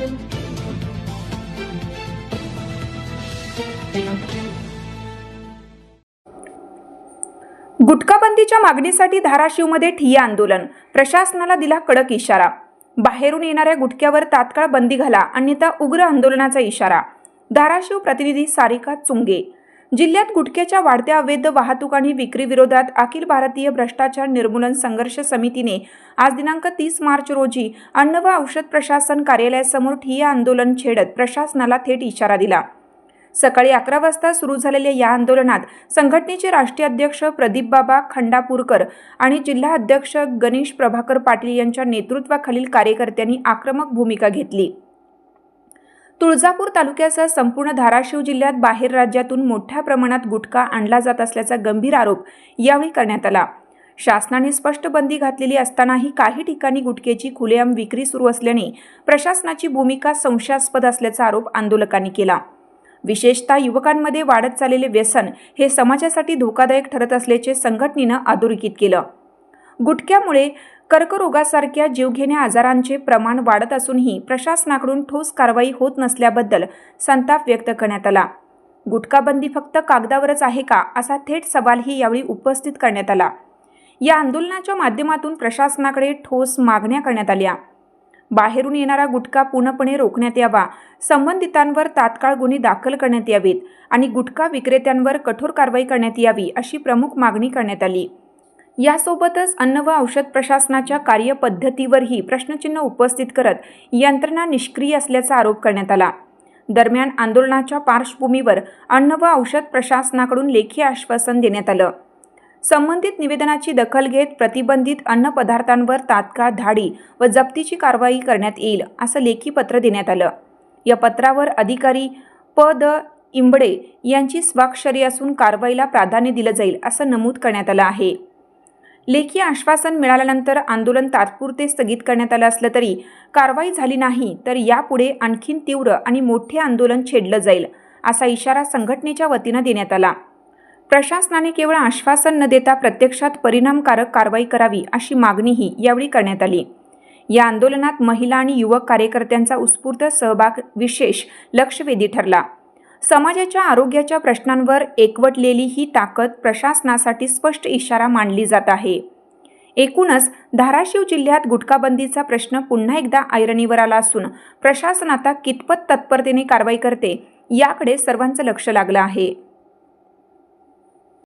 गुटखाबंदीच्या मागणीसाठी धाराशिवमध्ये ठिय्या आंदोलन, प्रशासनाला दिला कडक इशारा। बाहेरून येणाऱ्या गुटख्यावर तात्काळ बंदी घाला अन्यथा उग्र आंदोलनाचा इशारा। धाराशिव प्रतिनिधी सारिका चुंगे। जिल्ह्यात गुटख्याच्या वाढत्या अवैध वाहतूक आणि विक्री विरोधात अखिल भारतीय भ्रष्टाचार निर्मूलन संघर्ष समितीने आज दिनांक 30 मार्च रोजी अन्न व औषध प्रशासन कार्यालयासमोर ठिय्या आंदोलन छेडत प्रशासनाला थेट इशारा दिला। सकाळी 11 वाजता सुरू झालेल्या या आंदोलनात संघटनेचे राष्ट्रीय अध्यक्ष प्रदीप बाबा खंडापूरकर आणि जिल्हा अध्यक्ष गणेश प्रभाकर पाटील यांच्या नेतृत्वाखालील कार्यकर्त्यांनी आक्रमक भूमिका घेतली। तुळजापूर तालुक्यासह संपूर्ण धाराशिव जिल्ह्यात बाहेर राज्यातून मोठ्या प्रमाणात गुटखा आणला जात असल्याचा गंभीर आरोप यावेळी करण्यात आला। शासनाने स्पष्ट बंदी घातलेली असतानाही काही ठिकाणी गुटख्याची खुलेआम विक्री सुरू असल्याने प्रशासनाची भूमिका संशयास्पद असल्याचा आरोप आंदोलकांनी केला। विशेषतः युवकांमध्ये वाढत चाललेले व्यसन हे समाजासाठी धोकादायक ठरत असल्याचे संघटनेने अधोरेखित केलं। गुटख्यामुळे कर्करोगासारख्या जीवघेण्या आजारांचे प्रमाण वाढत असूनही प्रशासनाकडून ठोस कारवाई होत नसल्याबद्दल संताप व्यक्त करण्यात आला। गुटखाबंदी फक्त कागदावरच आहे का असा थेट सवालही यावेळी उपस्थित करण्यात आला। या आंदोलनाच्या माध्यमातून प्रशासनाकडे ठोस मागण्या करण्यात आल्या। बाहेरून येणारा गुटखा पूर्णपणे रोखण्यात यावा, संबंधितांवर तात्काळ गुन्हे दाखल करण्यात यावेत आणि गुटखा विक्रेत्यांवर कठोर कारवाई करण्यात यावी अशी प्रमुख मागणी करण्यात आली। यासोबतच अन्न व औषध प्रशासनाच्या कार्यपद्धतीवरही प्रश्नचिन्ह उपस्थित करत यंत्रणा निष्क्रिय असल्याचा आरोप करण्यात आला। दरम्यान आंदोलनाच्या पार्श्वभूमीवर अन्न व औषध प्रशासनाकडून लेखी आश्वासन देण्यात आलं। संबंधित निवेदनाची दखल घेत प्रतिबंधित अन्न पदार्थांवर तात्काळ धाडी व जप्तीची कारवाई करण्यात येईल असं लेखी पत्र देण्यात आलं। या पत्रावर अधिकारी प.द. इंबडे यांची स्वाक्षरी असून कारवाईला प्राधान्य दिलं जाईल असं नमूद करण्यात आलं आहे। लेखी आश्वासन मिळाल्यानंतर आंदोलन तात्पुरते स्थगित करण्यात आलं असलं तरी कारवाई झाली नाही तर यापुढे आणखीन तीव्र आणि मोठे आंदोलन छेडलं जाईल असा इशारा संघटनेच्या वतीनं देण्यात आला। प्रशासनाने केवळ आश्वासन न देता प्रत्यक्षात परिणामकारक कारवाई करावी अशी मागणीही यावेळी करण्यात आली। या आंदोलनात महिला आणि युवक कार्यकर्त्यांचा उत्स्फूर्त सहभाग विशेष लक्षवेधी ठरला। समाजाच्या आरोग्याच्या प्रश्नांवर एकवटलेली ही ताकद प्रशासनासाठी स्पष्ट इशारा मानली जात आहे। एकूणच धाराशिव जिल्ह्यात गुटखाबंदीचा प्रश्न पुन्हा एकदा ऐरणीवर आला असून प्रशासन आता कितपत तत्परतेने कारवाई करते याकडे सर्वांचं लक्ष लागलं आहे।